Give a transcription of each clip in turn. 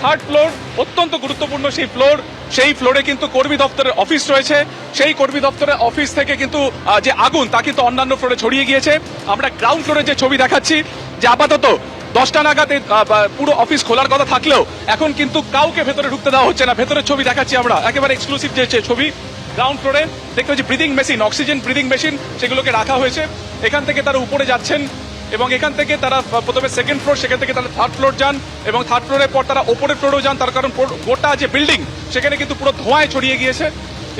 Third floor অত্যন্ত গুরুত্বপূর্ণ সেই ফ্লোরে কিন্তু কর্মী দপ্তরের অফিস রয়েছে। সেই কর্মী দপ্তরের অফিস থেকে কিন্তু যে আগুন তা কিন্তু অন্যান্য ফ্লোরে ছড়িয়ে গিয়েছে। আমরা গ্রাউন্ড ফ্লোরে যে ছবি দেখাচ্ছি যে আপাতত 10টা নাগাদ পুরো অফিস খোলার কথা থাকলেও এখন কিন্তু কাউকে ভেতরে ঢুকতে দেওয়া হচ্ছে না। ভেতরের ছবি দেখাচ্ছি আমরা, একেবারে এক্সক্লুসিভ যে ছবি। গ্রাউন্ড ফ্লোরে দেখতে পাচ্ছি breathing machine, oxygen breathing machine, সেগুলোকে রাখা হয়েছে। এখান থেকে তারা উপরে যাচ্ছেন এবং এখান থেকে তারা প্রথমে সেকেন্ড ফ্লোর, সেখান থেকে তারা থার্ড ফ্লোর যান এবং থার্ড ফ্লোরের পর তারা ওপরের ফ্লোরেও যান। তার কারণ গোটা যে বিল্ডিং সেখানে কিন্তু পুরো ধোঁয়ায় ছড়িয়ে গিয়েছে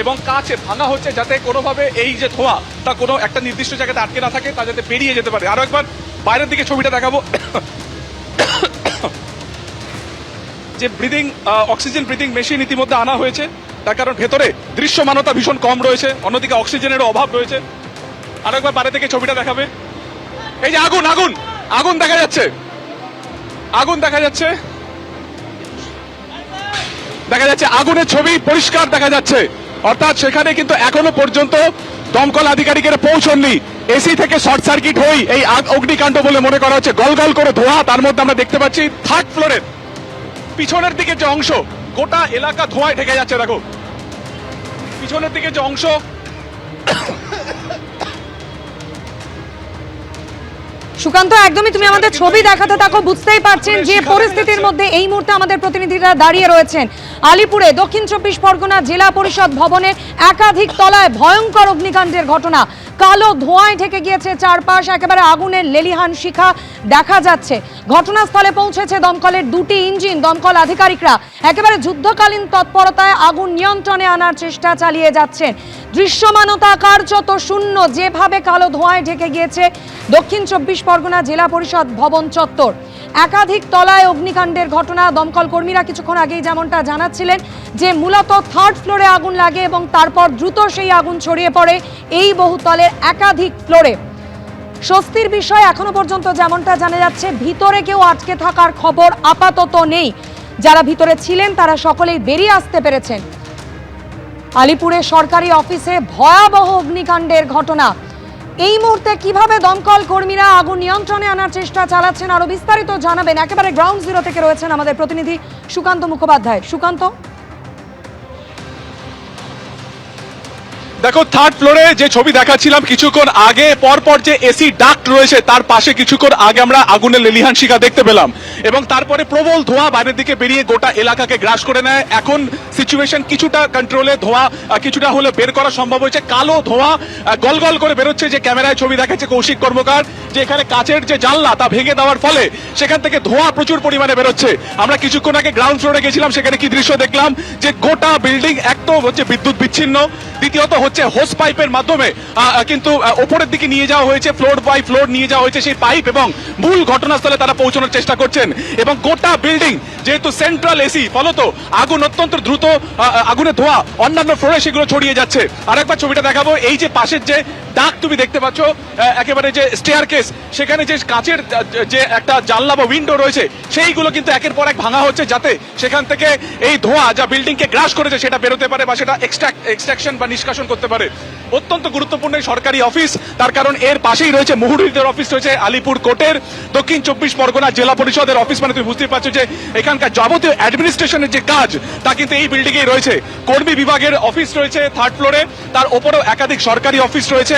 এবং কাছে ভাঙা হচ্ছে যাতে কোনোভাবে এই যে ধোঁয়া তা কোনো একটা নির্দিষ্ট জায়গাতে আটকে না থাকে, তা যাতে বেরিয়ে যেতে পারে। আরো একবার বাইরের দিকে ছবিটা দেখাবো যে অক্সিজেন ব্রিদিং মেশিন ইতিমধ্যে আনা হয়েছে, তার কারণ ভেতরে দৃশ্যমানতা ভীষণ কম রয়েছে, অন্যদিকে অক্সিজেনেরও অভাব রয়েছে। আরো একবার বাইরে থেকে ছবিটা দেখাবে। এই যে আগুন আগুন আগুন দেখা যাচ্ছে, আগুন দেখা যাচ্ছে, আগুনের ছবি পরিষ্কার দেখা যাচ্ছে। অর্থাৎ সেখানে কিন্তু এখনো পর্যন্ত দমকল আধিকারিকেরা পৌঁছননি। এসি থেকে শর্ট সার্কিট হয়ে এই অগ্নিকাণ্ড বলে মনে করা হচ্ছে। গলগল করে ধোঁয়া, তার মধ্যে আমরা দেখতে পাচ্ছি থার্ড ফ্লোরের পিছনের দিকে যে অংশ, গোটা এলাকা ধোঁয়ায় ঢেকে যাচ্ছে। দেখো পিছনের দিকে যে অংশ, সুকান্ত, একদমই তুমি আমাদের ছবি দেখাতে থাকো। বুঝতেই পারছেন যে পরিস্থিতির মধ্যে এই মুহূর্তে আমাদের প্রতিনিধিরা দাঁড়িয়ে রয়েছেন আলিপুরে দক্ষিণ 24 পরগনা জেলা পরিষদ ভবনের একাধিক তলায় ভয়ঙ্কর অগ্নিকাণ্ডের ঘটনা। কালো ধোঁয়ায় ঢেকে গিয়েছে চারপাশ, একেবারে আগুনের লেলিহান শিখা দেখা যাচ্ছে। ঘটনাস্থলে পৌঁছেছে দমকলের 2টি ইঞ্জিন। দমকল আধিকারিকরা একেবারে যুদ্ধকালীন তৎপরতায় আগুন নিয়ন্ত্রণে আনার চেষ্টা চালিয়ে যাচ্ছেন। দৃশ্যমানতা কার্যত শূন্য, যেভাবে কালো ধোঁয়ায় ঢেকে গিয়েছে দক্ষিণ 24 পরগনা জেলা পরিষদ ভবন চত্বর। একাধিক তলায় অগ্নিকাণ্ডের ঘটনা। দমকল কর্মীরা কিছুক্ষণ আগেই যেমনটা জানাচ্ছিলেন যে মূলত থার্ড ফ্লোরে আগুন লাগে এবং তারপর দ্রুত সেই আগুন ছড়িয়ে পড়ে এই বহুতলের একাধিক ফ্লোরে। স্বস্তির বিষয় এখনো পর্যন্ত যেমনটা জানা যাচ্ছে, ভিতরে কেউ আটকে থাকার খবর আপাতত নেই। যারা ভিতরে ছিলেন তারা সকলেই বেরিয়ে আসতে পেরেছেন। আলিপুরে সরকারি অফিসে ভয়াবহ অগ্নিকাণ্ডের ঘটনা। এই মুহূর্তে কিভাবে দমকল কর্মীরা আগুন নিয়ন্ত্রণে আনার চেষ্টা চালাচ্ছেন আরো বিস্তারিত জানাবেন একেবারে গ্রাউন্ড জিরো থেকে রয়েছেন আমাদের প্রতিনিধি সুকান্ত মুখোপাধ্যায়। সুকান্ত, দেখো থার্ড ফ্লোরে যে ছবি দেখাচ্ছিলাম কিছুক্ষণ আগে, পরপর যে এসি ডাক্ট রয়েছে তার পাশে কিছুক্ষণ আগে আমরা আগুনের লেলিহান শিখা দেখতে পেলাম এবং তারপরে প্রবল ধোঁয়া বাইরের দিকে বেরিয়ে গোটা এলাকাকে গ্রাস করে নেয়। এখন সিচুয়েশন কিছুটা কন্ট্রোলে, ধোঁয়া কিছুটা হলে বের করা সম্ভব হয়েছে। কালো ধোঁয়া গলগল করে বেরোচ্ছে, যে ক্যামেরায় ছবি দেখাচ্ছে কৌশিক কর্মকার, যে এখানে কাচের যে জানলা তা ভেঙে দেওয়ার ফলে সেখান থেকে ধোঁয়া প্রচুর পরিমাণে বেরোচ্ছে। আমরা কিছুক্ষণ আগে গ্রাউন্ড ফ্লোরে গেছিলাম, সেখানে কি দৃশ্য দেখলাম যে গোটা বিল্ডিং এক তো হচ্ছে বিদ্যুৎ বিচ্ছিন্ন, দ্বিতীয়ত হচ্ছে হোস পাইপের মাধ্যমে কিন্তু ওপরের দিকে নিয়ে যাওয়া হয়েছে, ফ্লোর বাই ফ্লোর নিয়ে যাওয়া হয়েছে সেই পাইপ এবং মূল ঘটনাস্থলে তারা পৌঁছানোর চেষ্টা করছেন। এবং গোটা বিল্ডিং যেহেতু সেন্ট্রাল এসি, ফলত আগুন অত্যন্ত দ্রুত, আগুনের ধোঁয়া অন্যান্য ফ্লোরে সেগুলো ছড়িয়ে যাচ্ছে। আরেকবার ছবিটা দেখাবো। এই যে পাশের যে ডাক তুমি দেখতে পাচ্ছ, একেবারে যে স্টেয়ার কেস, সেখানে যে কাচের যে একটা জানলা বা উইন্ডো রয়েছে সেইগুলো কিন্তু একের পর এক ভাঙা হচ্ছে যাতে সেখান থেকে এই ধোঁয়া যা বিল্ডিং কে গ্রাস করেছে সেটা বেরোতে পারে বা সেটা এক্সট্রাকশন বা নিষ্কাশন করতে পারে। অত্যন্ত গুরুত্বপূর্ণ সরকারি অফিস, তার কারণ এর পাশেই রয়েছে মুহুরীদের অফিস, রয়েছে আলিপুর কোর্টের দক্ষিণ 24 পরগনা জেলা পরিষদের অফিস। মানে তুমি বুঝতে পারছো যে এখানকার যাবতীয় অ্যাডমিনিস্ট্রেশনের যে কাজ তা কিন্তু এই বিল্ডিং এ রয়েছে। কর্মী বিভাগের অফিস রয়েছে থার্ড ফ্লোরে, তার উপরেও একাধিক সরকারি অফিস রয়েছে।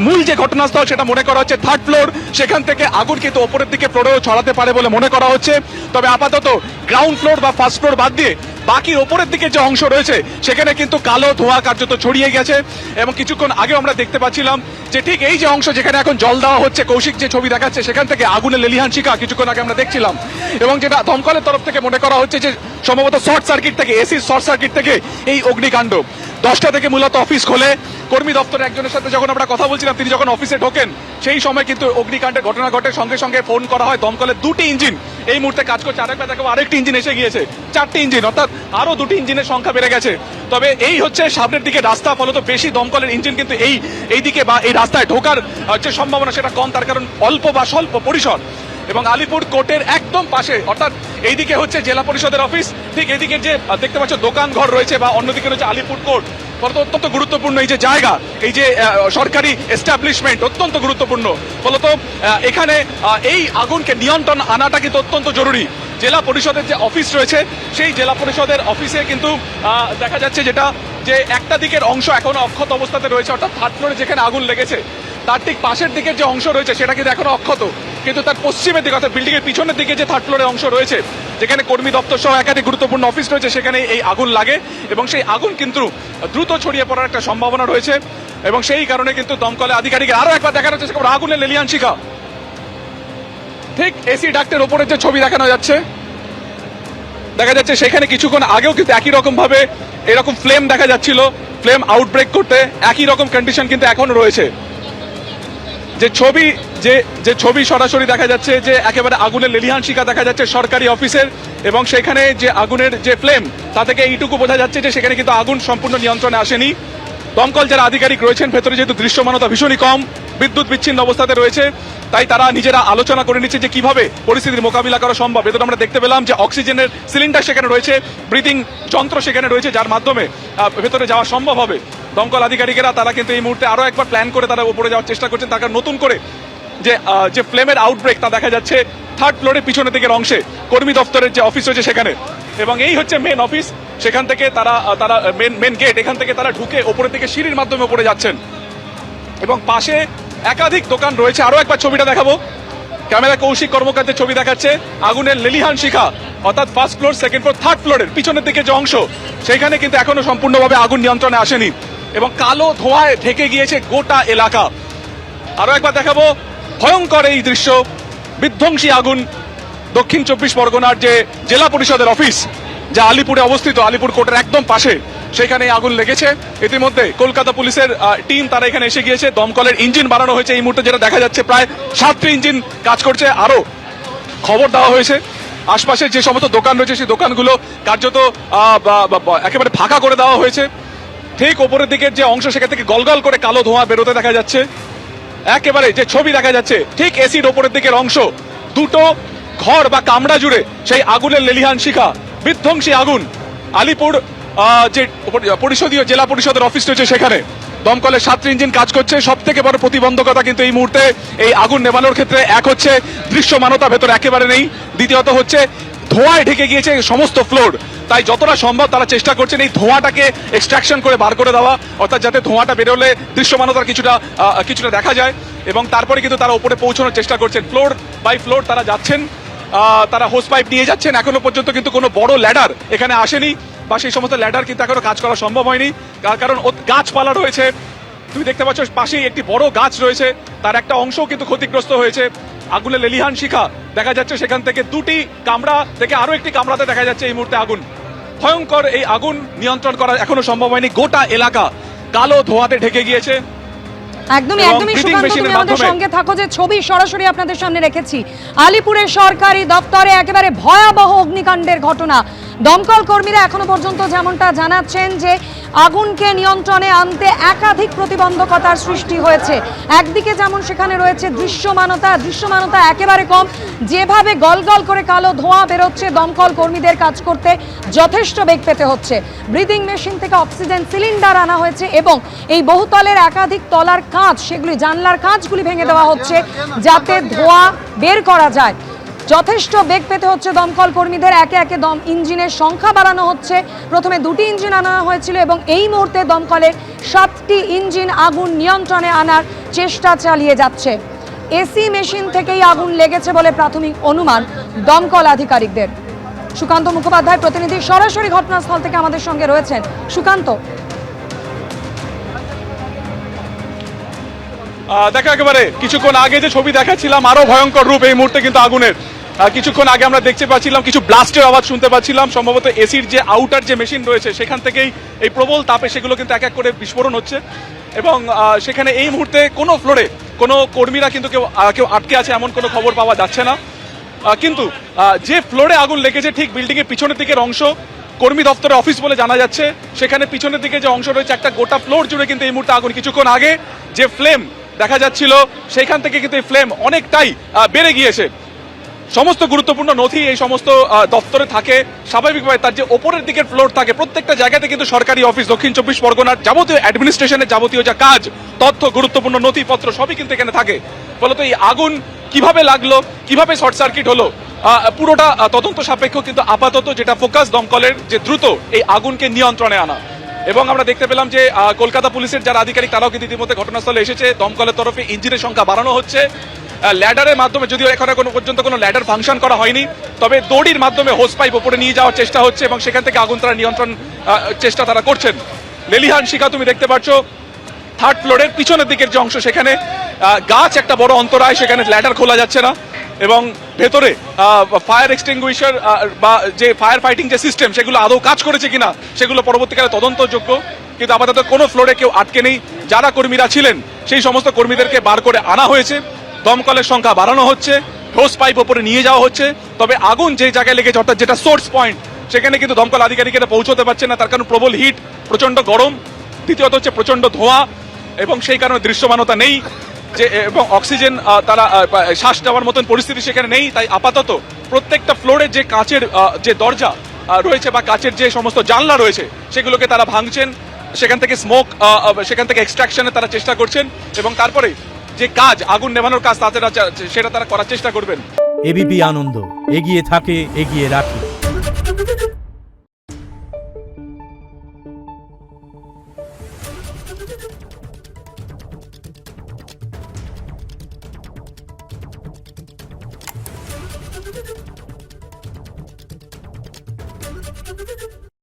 মূল যে ঘটনাস্থল সেটা মনে করা হচ্ছে থার্ড ফ্লোর, সেখান থেকে আগুন কিন্তু ওপরের দিকে ফ্লোরেও ছড়াতে পারে বলে মনে করা হচ্ছে। তবে আপাতত গ্রাউন্ড ফ্লোর বা ফার্স্ট ফ্লোর বাদ দিয়ে বাকি ওপরের দিকে যে অংশ রয়েছে সেখানে কিন্তু কালো ধোঁয়া কার্যত ছড়িয়ে গেছে। এবং কিছুক্ষণ আগে আমরা দেখতে পাচ্ছিলাম যে ঠিক এই যে অংশ যেখানে এখন জল দেওয়া হচ্ছে, কৌশিক যে ছবি দেখাচ্ছে, সেখান থেকে আগুনের লেলিহান শিখা কিছুক্ষণ আগে আমরা দেখছিলাম। এবং যেটা দমকলের তরফ থেকে মনে করা হচ্ছে যে সম্ভবত শর্ট সার্কিট থেকে, এসি শর্ট সার্কিট থেকে এই অগ্নিকাণ্ড। 10টা থেকে মূলত অফিস খোলে। কর্মী দপ্তরের একজনের সাথে যখন আমরা কথা বলছিলাম, তিনি যখন অফিসে ঢোকেন সেই সময় কিন্তু অগ্নিকাণ্ডের ঘটনা ঘটে। সঙ্গে সঙ্গে ফোন করা হয়, দমকলের 2টি ইঞ্জিন এই মুহূর্তে কাজ করছে। আরেকবার দেখো আরেকটি ইঞ্জিন এসে গিয়েছে, 4টি ইঞ্জিন, অর্থাৎ আরো 2টি ইঞ্জিনের সংখ্যা বেড়ে গেছে। তবে এই হচ্ছে সামনের দিকে রাস্তা, ফলত বেশি দমকলের ইঞ্জিন কিন্তু এই দিকে বা এই রাস্তায় ঢোকার যে সম্ভাবনা সেটা কম, তার কারণ অল্প বা স্বল্প পরিসর। এবং আলিপুর কোর্টের একদম পাশে, অর্থাৎ এইদিকে হচ্ছে জেলা পরিষদের অফিস, ঠিক এইদিকে যে দেখতে পাচ্ছ দোকান ঘর রয়েছে বা অন্যদিকে রয়েছে আলিপুর কোর্ট। অত্যন্ত গুরুত্বপূর্ণ এই যে জায়গা, এই যে সরকারি এস্টাবলিশমেন্ট অত্যন্ত গুরুত্বপূর্ণ। ফলত এখানে এই আগুনকে নিয়ন্ত্রণ আনাটা কিন্তু অত্যন্ত জরুরি। জেলা পরিষদের যে অফিস রয়েছে সেই জেলা পরিষদের অফিসে কিন্তু দেখা যাচ্ছে যেটা যে একটা দিকের অংশ এখনো অক্ষত অবস্থাতে রয়েছে, অর্থাৎ থার্ড ফ্লোরে যেখানে আগুন লেগেছে তার ঠিক পাশের দিকের যে অংশ রয়েছে সেটা কিন্তু এখনো অক্ষত, কিন্তু তার পশ্চিমের দিকে অর্থাৎ বিল্ডিং এর পিছনের দিকে যে থার্ড ফ্লোরের অংশ রয়েছে যেখানে কর্মী দপ্তর সহ একাধিক গুরুত্বপূর্ণ অফিস রয়েছে সেখানে এই আগুন লাগে এবং সেই আগুন কিন্তু দ্রুত ছড়িয়ে পড়ার একটা সম্ভাবনা রয়েছে এবং সেই কারণে কিন্তু দমকলে আধিকারিকের আরো একবার দেখানো চেষ্টা করবো আগুনের লেলিহান শিখা। ঠিক এসি ডাক্টের ওপরের যে ছবি দেখানো যাচ্ছে দেখা যাচ্ছে সেখানে কিছুক্ষণ আগেও কিন্তু একই রকম ভাবে এরকম ফ্লেম দেখা যাচ্ছিল, ফ্লেম আউটব্রেক করতে একই রকম কন্ডিশন কিন্তু এখনো রয়েছে। যে ছবি সরাসরি দেখা যাচ্ছে যে একেবারে আগুনের লেলিহান শিখা দেখা যাচ্ছে সরকারি অফিসের এবং সেখানে যে আগুনের যে ফ্লেম তা থেকে এইটুকু বোঝা যাচ্ছে যে সেখানে কিন্তু আগুন সম্পূর্ণ নিয়ন্ত্রণে আসেনি। দমকল যারা আধিকারিক রয়েছেন ভেতরে যেহেতু দৃশ্যমানতা ভীষণই কম, বিদ্যুৎ বিচ্ছিন্ন অবস্থাতে রয়েছে, তাই তারা নিজেরা আলোচনা করে নিচ্ছে যে কিভাবে পরিস্থিতির মোকাবিলা করা সম্ভব। ভেতরে আমরা দেখতে পেলাম যে অক্সিজেনের সিলিন্ডার সেখানে রয়েছে, ব্রিথিং যন্ত্র সেখানে রয়েছে যার মাধ্যমে ভেতরে যাওয়া সম্ভব হবে। দমকল আধিকারিকেরা তারা কিন্তু এই মুহূর্তে আরো একবার প্ল্যান করে তারা উপরে যাওয়ার চেষ্টা করছেন, তার নতুন করে যে ফ্লেমের আউটব্রেক তা দেখা যাচ্ছে থার্ড ফ্লোরের পিছনের দিকের অংশে কর্মী দপ্তরের যে অফিস রয়েছে সেখানে, এবং এই হচ্ছে মেন অফিস। সেখান থেকে তারা মেন গেট, এখান থেকে তারা ঢুকে ওপরের দিকে সিঁড়ির মাধ্যমে উপরে যাচ্ছেন এবং পাশে একাধিক দোকান রয়েছে। আরো একবার ছবিটা দেখাবো, ক্যামেরা কৌশিক কর্মকারের ছবি দেখাচ্ছে আগুনের লেলিহান শিখা, অর্থাৎ first floor, second floor, third ফ্লোরের পিছনের দিকে যে অংশ সেখানে কিন্তু এখনো সম্পূর্ণভাবে আগুন নিয়ন্ত্রণে আসেনি এবং কালো ধোঁয়ায় ঢেকে গিয়েছে গোটা এলাকা। আরো একবার দেখাবো ভয়ঙ্কর এই দৃশ্য, বিধ্বংসী আগুন দক্ষিণ 24 পরগনার যে জেলা পরিষদের অফিস যা আলিপুরে অবস্থিত, আলিপুর কোর্টের একদম পাশে, সেখানে আগুন লেগেছে। ইতিমধ্যে কলকাতা পুলিশের টিম তারা এখানে এসে গিয়েছে, দমকলের ইঞ্জিন বাড়ানো হয়েছে। এই মুহূর্তে যেটা দেখা যাচ্ছে প্রায় 7টি ইঞ্জিন কাজ করছে। আরো খবর দেওয়া হয়েছে আশপাশের যে সমস্ত দোকান রয়েছে সেই দোকানগুলো কার্যত একেবারে ফাঁকা করে দেওয়া হয়েছে। ঠিক ওপরের দিকের যে অংশ সেখান থেকে গলগল করে কালো ধোঁয়া বেরোতে দেখা যাচ্ছে। একেবারে যে ছবি দেখা যাচ্ছে ঠিক এসির ওপরের দিকের অংশ, দুটো ঘর বা কামরা জুড়ে সেই আগুনের লেলিহান শিখা, বিধ্বংসী আগুন। আলিপুর যে পরিষদীয় জেলা পরিষদের অফিস রয়েছে সেখানে দমকলের 7টি ইঞ্জিন কাজ করছে। সব থেকে বড় প্রতিবন্ধকতা কিন্তু এই মুহূর্তে এই আগুন নেভানোর ক্ষেত্রে এক হচ্ছে দৃশ্যমানতা ভেতর একেবারে নেই, দ্বিতীয়ত হচ্ছে ধোঁয়ায় ঢেকে গিয়েছে সমস্ত ফ্লোর। তাই যতটা সম্ভব তারা চেষ্টা করছেন এই ধোঁয়াটাকে এক্সট্রাকশন করে বার করে দেওয়া, অর্থাৎ যাতে ধোঁয়াটা বেরোলে দৃশ্যমানতার কিছুটা দেখা যায় এবং তারপরে কিন্তু তারা উপরে পৌঁছানোর চেষ্টা করছেন। ফ্লোর বাই ফ্লোর তারা যাচ্ছেন, তারা হোস পাইপ নিয়ে যাচ্ছেন। এখনো পর্যন্ত কিন্তু কোনো বড় ল্যাডার এখানে আসেনি বা সেই সমস্ত ল্যাডার কিন্তু এখনো কাজ করা সম্ভব হয়নি, কারণ গাছপালা রয়েছে। তুমি দেখতে পাচ্ছ পাশেই একটি বড় গাছ রয়েছে, তার একটা অংশও কিন্তু ক্ষতিগ্রস্ত হয়েছে। আগুনের লেলিহান শিখা দেখা যাচ্ছে সেখান থেকে 2টি কামরা থেকে আরো একটি কামরাতে দেখা যাচ্ছে এই মুহূর্তে আগুন। ভয়ঙ্কর এই আগুন নিয়ন্ত্রণ করা এখনো সম্ভব হয়নি, গোটা এলাকা কালো ধোঁয়াতে ঢেকে গিয়েছে। একদমই সুকান্ত, তুমি আমাদের সঙ্গে থাকো, যে ছবি সরাসরি আপনাদের সামনে রেখেছি। আলিপুরের সরকারি দপ্তরে একেবারে ভয়াবহ অগ্নিকাণ্ডের ঘটনা। দমকল কর্মীরা এখনো পর্যন্ত যেমনটা জানাচ্ছেন যে আগুনকে নিয়ন্ত্রণে আনতে একাধিক প্রতিবন্ধকতার সৃষ্টি হয়েছে। একদিকে যেমন সেখানে রয়েছে দৃশ্যমানতা একেবারে কম, যেভাবে গলগল করে কালো ধোঁয়া বেরোচ্ছে, দমকল কর্মীদের কাজ করতে যথেষ্ট বেগ পেতে হচ্ছে। ব্রিদিং মেশিন থেকে অক্সিজেন সিলিন্ডার আনা হয়েছে এবং এই বহুতলের একাধিক তলার কাঁচ, সেগুলি জানলার কাঁচগুলি ভেঙে দেওয়া হচ্ছে যাতে ধোঁয়া বের করা যায়। যথেষ্ট বেগ পেতে হচ্ছে দমকল কর্মীদের, একে একে ইঞ্জিনের সংখ্যা বাড়ানো হচ্ছে। প্রথমে 2টি ইঞ্জিন আনা হয়েছিল এবং এই মুহূর্তে দমকলের 7টি ইঞ্জিন আগুন নিয়ন্ত্রণে আনার চেষ্টা চালিয়ে যাচ্ছে। এসি মেশিন থেকেই আগুন লেগেছে বলে প্রাথমিক অনুমান দমকল আধিকারিকদের। সুকান্ত মুখোপাধ্যায় প্রতিনিধি সরাসরি ঘটনাস্থল থেকে আমাদের সঙ্গে রয়েছেন। সুকান্ত, দেখা একেবারে কিছুক্ষণ আগে যে ছবি দেখাচ্ছিলাম আরো ভয়ঙ্কর রূপ এই মুহূর্তে কিন্তু আগুনের। কিছুক্ষণ আগে আমরা দেখতে পাচ্ছিলাম কিছু ব্লাস্টের আওয়াজ শুনতে পাচ্ছিলাম, সম্ভবত এসির যে আউটার যে মেশিন রয়েছে সেখান থেকেই এই প্রবল তাপে সেগুলো কিন্তু এক এক করে বিস্ফোরণ হচ্ছে এবং সেখানে এই মুহূর্তে কোনো ফ্লোরে কোনো কর্মীরা কিন্তু কেউ আটকে আছে এমন কোনো খবর পাওয়া যাচ্ছে না। কিন্তু যে ফ্লোরে আগুন লেগেছে ঠিক বিল্ডিং এর পিছনের দিকের অংশ, কর্মী দপ্তরের অফিস বলে জানা যাচ্ছে, সেখানে পিছনের দিকে যে অংশ রয়েছে একটা গোটা ফ্লোর জুড়ে কিন্তু এই মুহূর্তে আগুন। কিছুক্ষণ আগে যে ফ্লেম দেখা যাচ্ছিল সেইখান থেকে কিন্তু এই ফ্লেম অনেকটাই বেড়ে গিয়েছে। সমস্ত গুরুত্বপূর্ণ নথি এই সমস্ত দপ্তরে থাকে, স্বাভাবিকভাবে তার যে ওপরের দিকের ফ্লোর থাকে প্রত্যেকটা জায়গাতে কিন্তু সরকারি অফিস, দক্ষিণ 24 পরগনার যাবতীয় অ্যাডমিনিস্ট্রেশনের যাবতীয় যা কাজ, তথ্য, গুরুত্বপূর্ণ নথিপত্র সবই কিন্তু এখানে থাকে। ফলত এই আগুন কিভাবে লাগলো, কিভাবে শর্ট সার্কিট হলো পুরোটা তদন্ত সাপেক্ষ, কিন্তু আপাতত যেটা ফোকাস দমকলের যে দ্রুত এই আগুনকে নিয়ন্ত্রণে আনা। এবং আমরা দেখতে পেলাম যে কলকাতা পুলিশের যারা আধিকারিক তারাও কিন্তু ইতিমধ্যে ঘটনাস্থলে এসেছে। দমকলের তরফে ইঞ্জিনের সংখ্যা বাড়ানো হচ্ছে, ল্যাডারের মাধ্যমে, যদিও এখন কোনো পর্যন্ত কোনো ল্যাডার ফাংশন করা হয়নি, তবে দড়ির মাধ্যমে হোস পাইপ উপরে নিয়ে যাওয়ার চেষ্টা হচ্ছে এবং সেখান থেকে আগুন তারা নিয়ন্ত্রণ চেষ্টা তারা করছেন। লেলিহান শিখা তুমি দেখতে পাচ্ছ থার্ড ফ্লোরের পিছনের দিকের যে অংশ, সেখানে গাছ একটা বড় অন্তরায়, সেখানে ল্যাডার খোলা যাচ্ছে না এবং ভেতরে ফায়ার এক্সটিংগুইশার বা যে ফায়ার ফাইটিং যে সিস্টেম সেগুলো আদৌ কাজ করেছে কিনা সেগুলো পরবর্তীকালে তদন্তযোগ্য। কিন্তু আপাতত কোনো ফ্লোরে কেউ আটকে নেই। যারা কর্মীরা ছিলেন সেই সমস্ত কর্মীদেরকে বার করে আনা হয়েছে, দমকলের সংখ্যা বাড়ানো হচ্ছে, হোস পাইপ ওপরে নিয়ে যাওয়া হচ্ছে। তবে আগুন যে জায়গায় লেগেছে, অর্থাৎ যেটা সোর্স পয়েন্ট, সেখানে কিন্তু দমকল আধিকারিকেরা পৌঁছতে পারছে না, তার কারণ প্রবল হিট, প্রচন্ড গরম, দ্বিতীয়ত হচ্ছে প্রচন্ড ধোঁয়া এবং সেই কারণে দৃশ্যমানতা নেই যে, এবং অক্সিজেন তারা শ্বাস নেওয়ার মতন পরিস্থিতি সেখানে নেই। তাই আপাতত প্রত্যেকটা ফ্লোরে যে কাচের যে দরজা রয়েছে বা কাচের যে সমস্ত জানলা রয়েছে সেগুলোকে তারা ভাঙছেন, সেখান থেকে স্মোক, সেখান থেকে এক্সট্রাকশনের তারা চেষ্টা করছেন এবং তারপরে যে কাজ আগুন নেভানোর কাজ সেটা তারা করার চেষ্টা করবেন। এবিপি আনন্দ, এগিয়ে থাকে, এগিয়ে রাখে।